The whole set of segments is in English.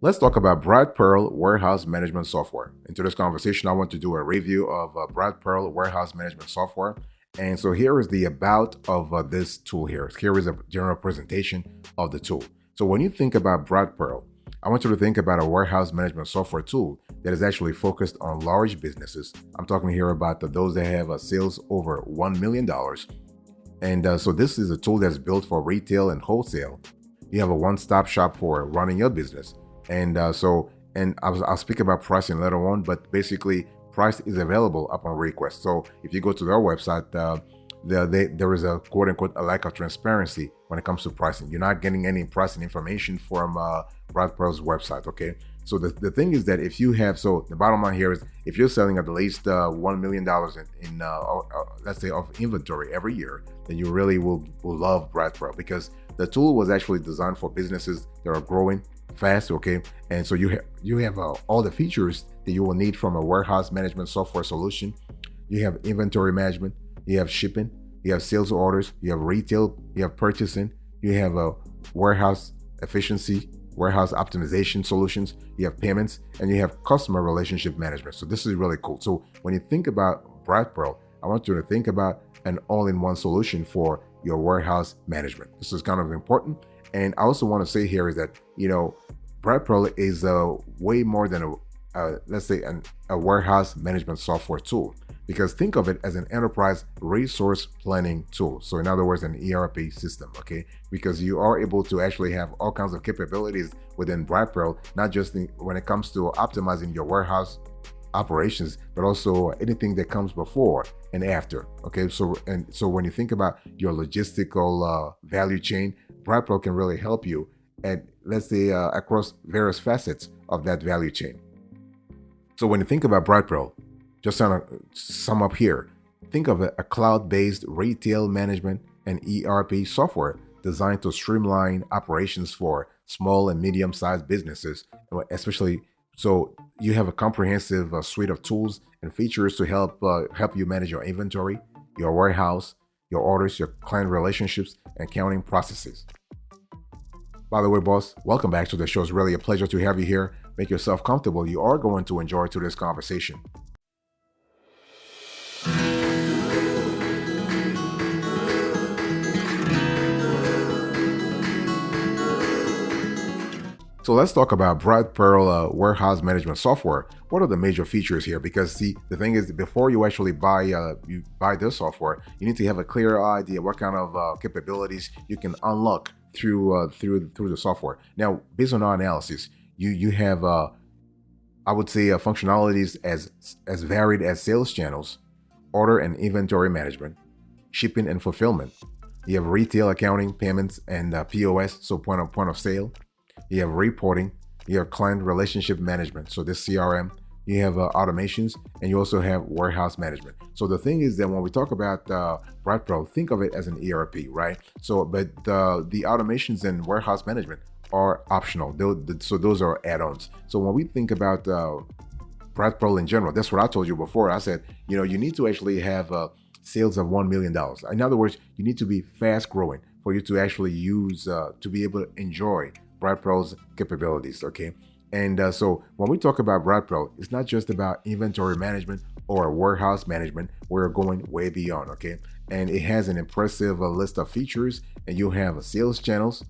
Let's talk about Brightpearl Warehouse Management Software. In today's conversation, I want to do a review of Brightpearl Warehouse Management Software. And so here is the about of this tool here. Here is a general presentation of the tool. So when you think about Brightpearl, I want you to think about a warehouse management software tool that is actually focused on large businesses. I'm talking here about those that have sales over $1 million. And so this is a tool that's built for retail and wholesale. You have a one-stop shop for running your business. I'll speak about pricing later on, but basically price is available upon request. So if you go to their website, there is a quote unquote a lack of transparency when it comes to pricing. You're not getting any pricing information from Brightpearl's website. Okay. So the thing is that if you have, so the bottom line here is if you're selling at least $1 million in let's say of inventory every year, then you really will love Brightpearl, because the tool was actually designed for businesses that are growing fast. Okay. And so you have all the features that you will need from a warehouse management software solution. You have inventory management, you have shipping, you have sales orders, you have retail, you have purchasing, you have a warehouse efficiency, warehouse optimization solutions, you have payments, and you have customer relationship management. So this is really cool. So when you think about Brightpearl, I want you to think about an all-in-one solution for your warehouse management. This is kind of important. And I also want to say here is that, Brightpearl is way more than let's say a warehouse management software tool, because think of it as an enterprise resource planning tool. So in other words, an ERP system, okay? Because you are able to actually have all kinds of capabilities within Brightpearl, not just when it comes to optimizing your warehouse operations, but also anything that comes before and after. Okay, so when you think about your logistical value chain, Brightpearl can really help you at, let's say, across various facets of that value chain. So when you think about Brightpearl, just to sum up here, think of a cloud-based retail management and ERP software designed to streamline operations for small and medium-sized businesses, especially. So you have a comprehensive suite of tools and features to help you manage your inventory, your warehouse, your orders, your client relationships, and accounting processes. By the way, boss, welcome back to the show. It's really a pleasure to have you here. Make yourself comfortable. You are going to enjoy today's conversation. So let's talk about Brightpearl warehouse management software. What are the major features here? Because see, the thing is, before you actually buy this software, you need to have a clear idea what kind of capabilities you can unlock through the software. Now, based on our analysis, you have I would say functionalities as varied as sales channels, order and inventory management, shipping and fulfillment. You have retail accounting, payments, and POS, so point of sale. You have reporting, you have client relationship management, so this CRM, you have automations, and you also have warehouse management. So the thing is that when we talk about Brightpearl, think of it as an ERP, right? So, but the automations and warehouse management are optional. So those are add-ons. So when we think about Brightpearl in general, that's what I told you before. I said, you need to actually have sales of $1 million. In other words, you need to be fast growing for you to actually use, to be able to enjoy Brightpearl's capabilities, okay? And so when we talk about Brightpearl, it's not just about inventory management or warehouse management. We're going way beyond, okay? And it has an impressive list of features, and you have sales channels,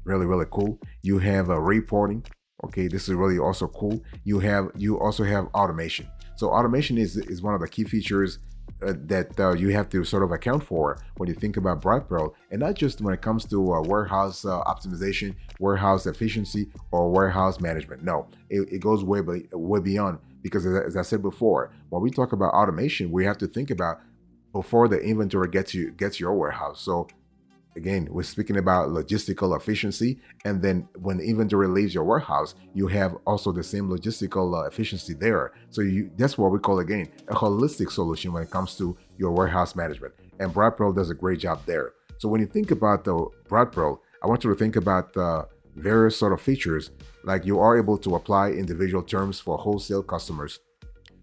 really, really cool. You have reporting, okay? This is really also cool. You also have automation. So automation is one of the key features that you have to sort of account for when you think about Brightpearl, and not just when it comes to warehouse optimization, warehouse efficiency, or warehouse management. No, it goes way beyond, because as I said before, when we talk about automation, we have to think about before the inventory gets your warehouse. So again, we're speaking about logistical efficiency, and then when the inventory leaves your warehouse, you have also the same logistical efficiency there. So that's what we call, again, a holistic solution when it comes to your warehouse management. And Brightpearl does a great job there. So when you think about the Brightpearl, I want you to think about various sort of features, like you are able to apply individual terms for wholesale customers.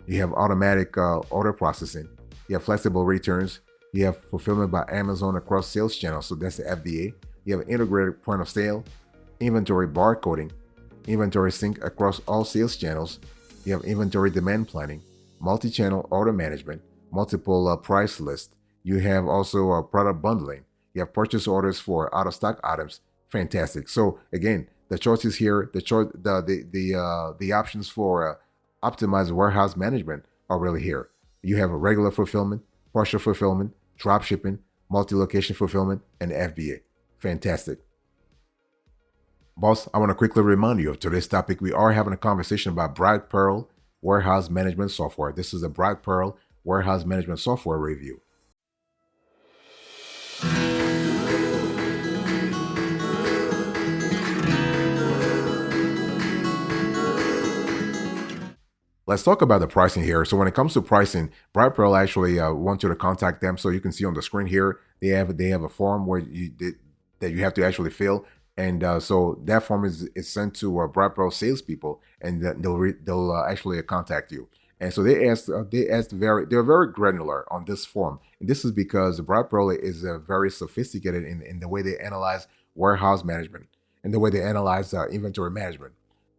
You have automatic order processing. You have flexible returns. You have fulfillment by Amazon across sales channels, so that's the FDA. You have integrated point of sale, inventory barcoding, inventory sync across all sales channels. You have inventory demand planning, multi-channel order management, multiple price lists. You have also product bundling. You have purchase orders for out-of-stock items. Fantastic. So again, the choices here, the options for optimized warehouse management are really here. You have a regular fulfillment, partial fulfillment, drop shipping, multi-location fulfillment, and FBA. Fantastic. Boss, I want to quickly remind you of today's topic. We are having a conversation about Brightpearl Warehouse Management Software. This is a Brightpearl Warehouse Management Software review. Let's talk about the pricing here. So when it comes to pricing, Brightpearl actually wants you to contact them. So you can see on the screen here, they have a form where that you have to actually fill. And so that form is sent to Brightpearl salespeople, and they'll actually contact you. And so they're very granular on this form. And this is because Brightpearl is very sophisticated in the way they analyze warehouse management and the way they analyze inventory management.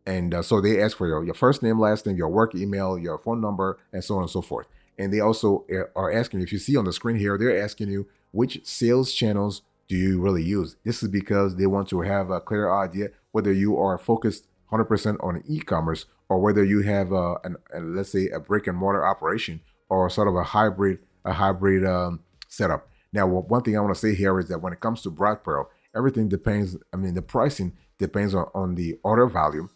And so they ask for your first name, last name, your work email, your phone number, and so on and so forth. And they also are asking, if you see on the screen here, they're asking you which sales channels do you really use. This is because they want to have a clear idea whether you are focused 100% on e-commerce or whether you have let's say a brick and mortar operation or sort of a hybrid setup. Now, one thing I want to say here is that when it comes to Brightpearl, everything depends. I mean, the pricing depends on the order volume.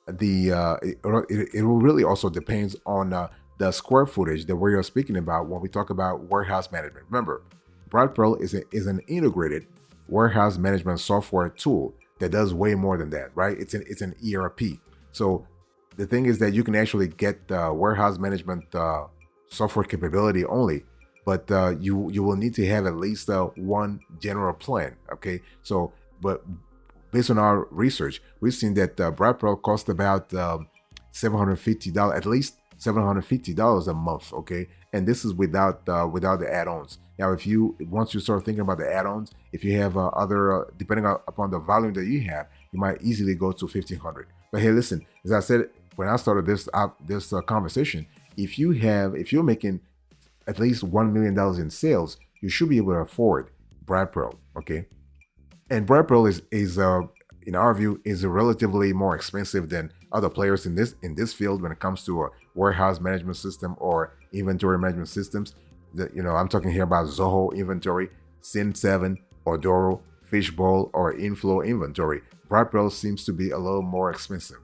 It will really also depends on the square footage that we are speaking about when we talk about warehouse management. Remember, Brightpearl is an integrated warehouse management software tool that does way more than that, right? It's an ERP. So the thing is that you can actually get warehouse management software capability only, but you will need to have at least one general plan. Okay, so but based on our research, we've seen that Brightpearl costs about $750, at least $750 a month. Okay, and this is without the add-ons. Now, once you start thinking about the add-ons, if you have other, depending upon the volume that you have, you might easily go to $1,500. But hey, listen, as I said when I started this conversation, if you're making at least $1 million in sales, you should be able to afford Brightpearl. Okay. And Brightpearl is in our view, is relatively more expensive than other players in this field when it comes to a warehouse management system or inventory management systems. I'm talking here about Zoho Inventory, Sin7, Odoro, Fishbowl, or Inflow Inventory. Brightpearl seems to be a little more expensive.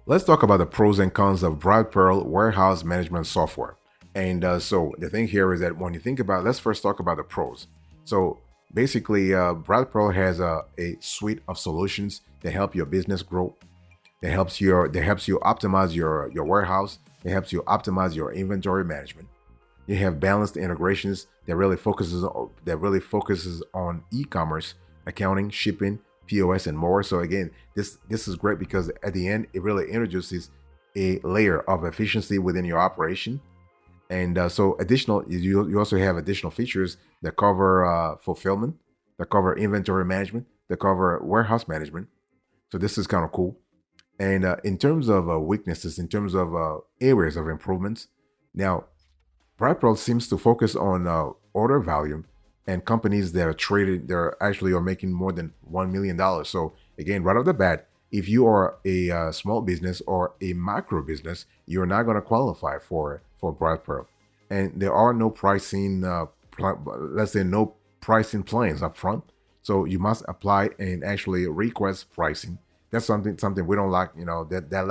Let's talk about the pros and cons of Brightpearl warehouse management software. And so the thing here is that when you think about, let's first talk about the pros. So basically, Brightpearl has a suite of solutions that help your business grow. That helps you optimize your warehouse. That helps you optimize your inventory management. You have balanced integrations that really focuses on e-commerce, accounting, shipping, POS, and more. So again, this is great because at the end, it really introduces a layer of efficiency within your operation. And so you also have additional features that cover fulfillment, that cover inventory management, that cover warehouse management. So this is kind of cool. And in terms of weaknesses, in terms of areas of improvements, now Brightpearl seems to focus on order volume and companies that are making more than $1 million. So again, right off the bat, if you are a small business or a micro business, you're not going to qualify for Brightpearl. And there are no pricing, let's say no pricing plans up front. So you must apply and actually request pricing. That's something we don't like, that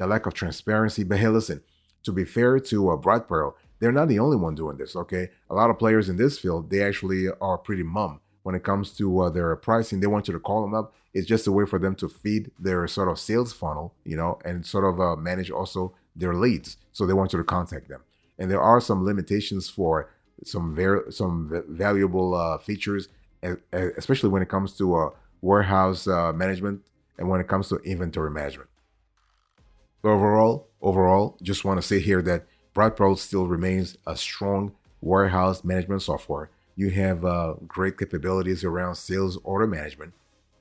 lack of transparency. But hey, listen, to be fair to Brightpearl, they're not the only one doing this, okay? A lot of players in this field, they actually are pretty mum when it comes to their pricing. They want you to call them up. It's just a way for them to feed their sort of sales funnel, and sort of manage also their leads. So they want you to contact them. And there are some limitations for some valuable features, especially when it comes to warehouse management and when it comes to inventory management. So overall, just want to say here that Brightpearl still remains a strong warehouse management software. You have great capabilities around sales order management,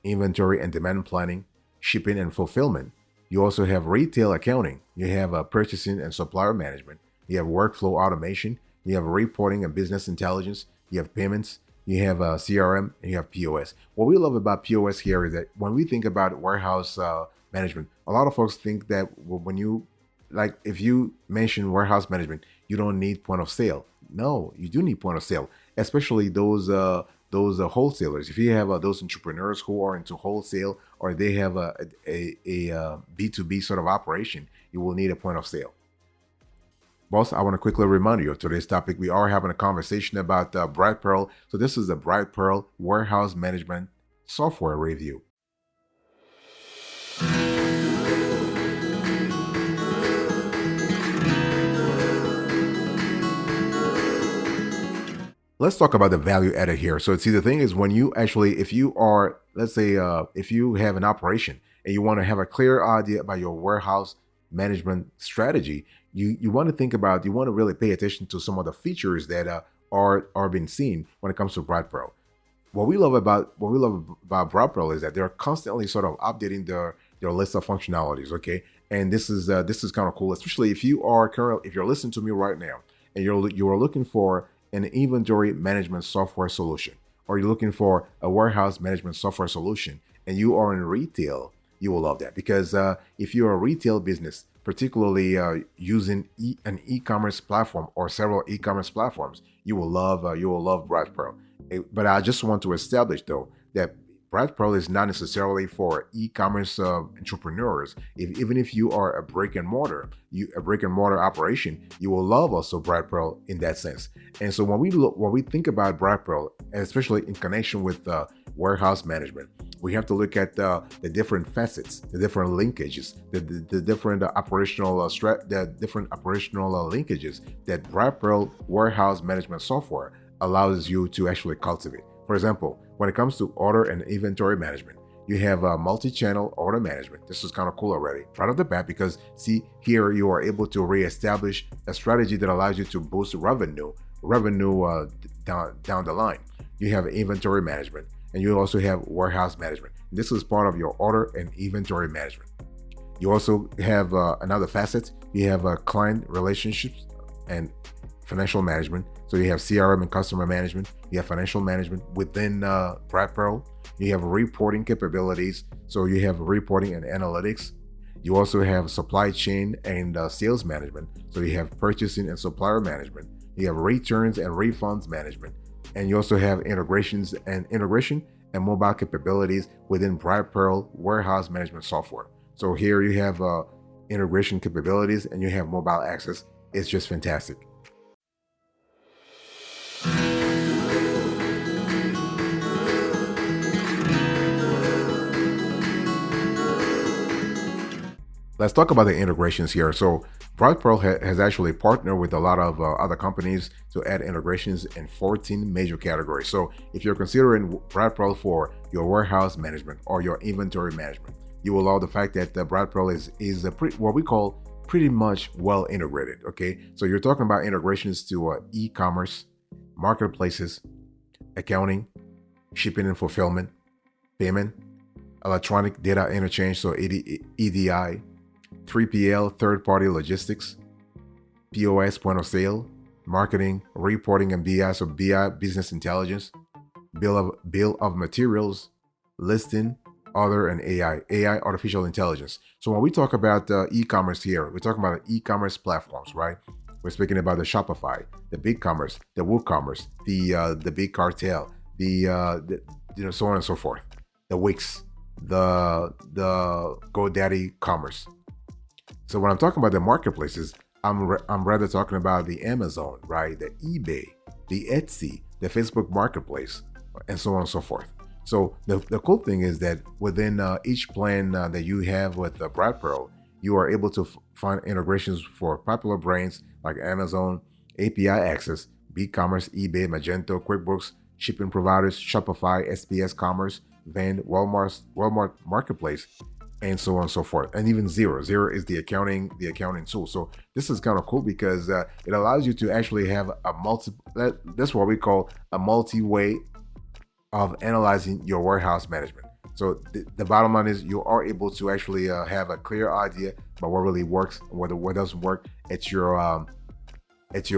inventory and demand planning, shipping and fulfillment. You also have retail accounting. You have purchasing and supplier management. You have workflow automation. You have reporting and business intelligence. You have payments. You have CRM, and you have POS. What we love about POS here is that when we think about warehouse management, a lot of folks think that when you, like, if you mention warehouse management, you don't need point of sale. No, you do need point of sale, especially those wholesalers. If you have those entrepreneurs who are into wholesale, or they have a B2B sort of operation, you will need a point of sale. Boss, I want to quickly remind you of today's topic. We are having a conversation about Brightpearl. So this is the Brightpearl Warehouse Management Software Review. Let's talk about the value added here. So see, the thing is, when you actually, if you are, let's say, if you have an operation and you want to have a clear idea about your warehouse management strategy, you want to think about, you want to really pay attention to some of the features that are being seen when it comes to Brightpearl. What we love about Brightpearl is that they're constantly sort of updating their list of functionalities. Okay, and this is kind of cool, especially if you're listening to me right now and you are looking for an inventory management software solution, or you're looking for a warehouse management software solution, and you are in retail, you will love that, because if you're a retail business, particularly using an e-commerce platform or several e-commerce platforms, you will love Brightpearl. But I just want to establish, though, that Brightpearl is not necessarily for e-commerce entrepreneurs. Even if you are a brick and mortar operation, you will love also Brightpearl in that sense. And so when we think about Brightpearl, especially in connection with warehouse management, we have to look at the different facets, the different linkages, the different operational linkages that Brightpearl warehouse management software allows you to actually cultivate. For example, when it comes to order and inventory management, you have multi-channel order management. This is kind of cool already right off the bat, because see, here you are able to reestablish a strategy that allows you to boost revenue down the line. You have inventory management, and you also have warehouse management. This is part of your order and inventory management. You also have another facet. You have client relationships and financial management. So you have CRM and customer management. You have financial management within Brightpearl. You have reporting capabilities. So you have reporting and analytics. You also have supply chain and sales management. So you have purchasing and supplier management. You have returns and refunds management. And you also have integration and mobile capabilities within Brightpearl warehouse management software. So here you have integration capabilities and you have mobile access. It's just fantastic. Let's talk about the integrations here. So Brightpearl has actually partnered with a lot of other companies to add integrations in 14 major categories. So if you're considering Brightpearl for your warehouse management or your inventory management, you will love the fact that Brightpearl is what we call pretty much well integrated. Okay, so you're talking about integrations to e-commerce, marketplaces, accounting, shipping and fulfillment, payment, electronic data interchange, so EDI, 3PL, third-party logistics, POS, point of sale, marketing, reporting and BI, so BI, business intelligence, bill of materials, listing, other, and AI, artificial intelligence. So when we talk about e-commerce here, we're talking about e-commerce platforms, right? We're speaking about the Shopify, the BigCommerce, the WooCommerce, the Big Cartel, so on and so forth, the Wix, the GoDaddy Commerce. So when I'm talking about the marketplaces, I'm rather talking about the Amazon, right? The eBay, the Etsy, the Facebook Marketplace, and so on and so forth. So the cool thing is that within each plan that you have with Brightpearl, you are able to find integrations for popular brands like Amazon, API access, BigCommerce, eBay, Magento, QuickBooks, shipping providers, Shopify, SPS Commerce, Vend, Walmart Marketplace, and so on and so forth. And even Zero is the accounting tool. So this is kind of cool because it allows you to actually have a that's what we call a multi-way of analyzing your warehouse management. So the bottom line is you are able to actually have a clear idea about what really works and what doesn't work at your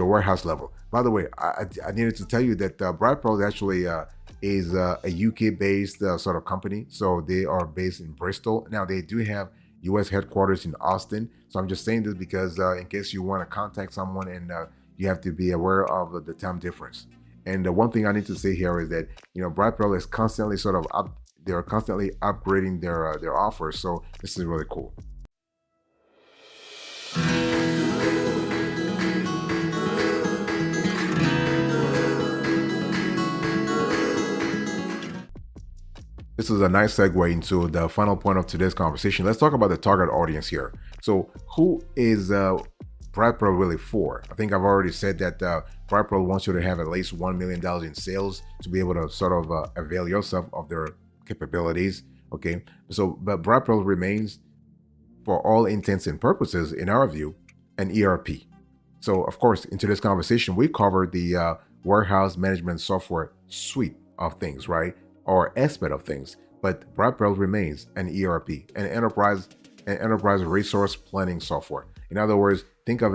warehouse level. By the way, I needed to tell you that Brightpearl actually is a UK-based sort of company. So they are based in Bristol. Now they do have US headquarters in Austin. So I'm just saying this because in case you want to contact someone and you have to be aware of the time difference. And the one thing I need to say here is that Brightpearl is constantly sort of they're constantly upgrading their offers. So this is really cool. This is a nice segue into the final point of today's conversation. Let's talk about the target audience here. So who is Brightpearl really for? I think I've already said that Brightpearl wants you to have at least $1 million in sales to be able to sort of avail yourself of their capabilities. Okay, so but Brightpearl remains, for all intents and purposes, in our view, an ERP. So of course, in today's conversation, we covered the warehouse management software suite of things, right? Or aspect of things, but Brightpearl remains an ERP, an enterprise resource planning software. In other words, think of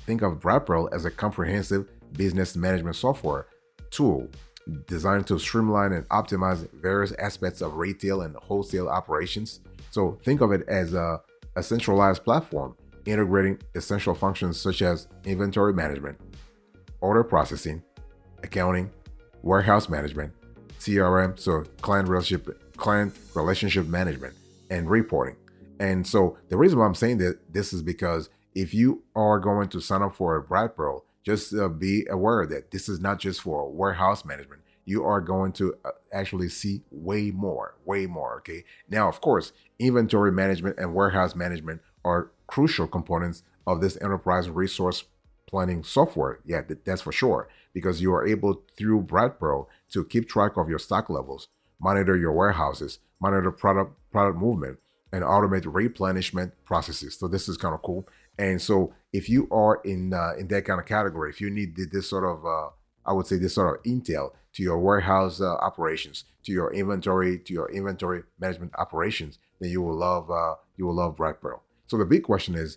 Brightpearl as a comprehensive business management software tool designed to streamline and optimize various aspects of retail and wholesale operations. So think of it as a centralized platform integrating essential functions such as inventory management, order processing, accounting, warehouse management, CRM, so client relationship management, and reporting. And so the reason why I'm saying that this is because if you are going to sign up for Brightpearl, just be aware that this is not just for warehouse management. You are going to actually see way more. Okay. Now, of course, inventory management and warehouse management are crucial components of this enterprise resource planning software. Yeah, that's for sure, because you are able through Brightpearl to keep track of your stock levels, monitor your warehouses, monitor product movement, and automate replenishment processes. So this is kind of cool. And so if you are in that kind of category, if you need this sort of I would say this sort of intel to your warehouse operations, to your inventory management operations, then you will love Brightpearl. So the big question is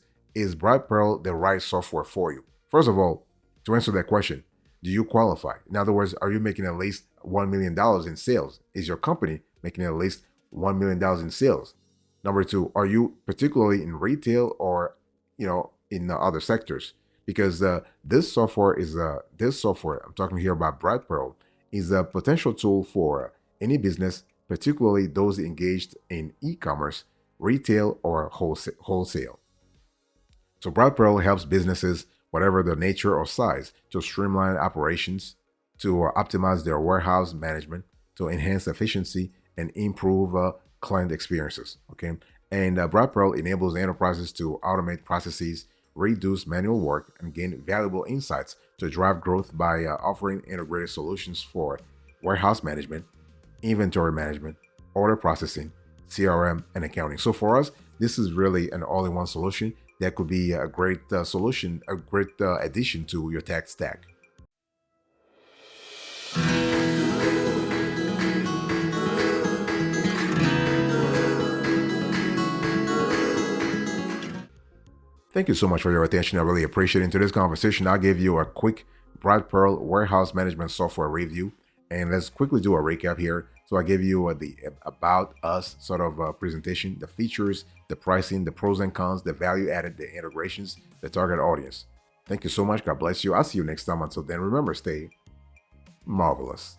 Brightpearl the right software for you? First of all, to answer that question, do you qualify? In other words, are you making at least $1 million in sales? Is your company making at least $1 million in sales? Number two, are you particularly in retail or in the other sectors? Because this software, I'm talking here about Brightpearl, is a potential tool for any business, particularly those engaged in e-commerce, retail, or wholesale. So Brightpearl helps businesses, whatever the nature or size, to streamline operations, to optimize their warehouse management, to enhance efficiency, and improve client experiences. Okay, and Brightpearl enables enterprises to automate processes, reduce manual work, and gain valuable insights to drive growth by offering integrated solutions for warehouse management, inventory management, order processing, CRM, and accounting. So for us, this is really an all-in-one solution that could be a great solution, a great addition to your tech stack. Thank you so much for your attention. I really appreciate it. In today's conversation, I'll give you a quick Brightpearl warehouse management software review. And let's quickly do a recap here. So I gave you the about us sort of presentation, the features, the pricing, the pros and cons, the value added, the integrations, the target audience. Thank you so much. God bless you. I'll see you next time. Until then, remember, stay marvelous.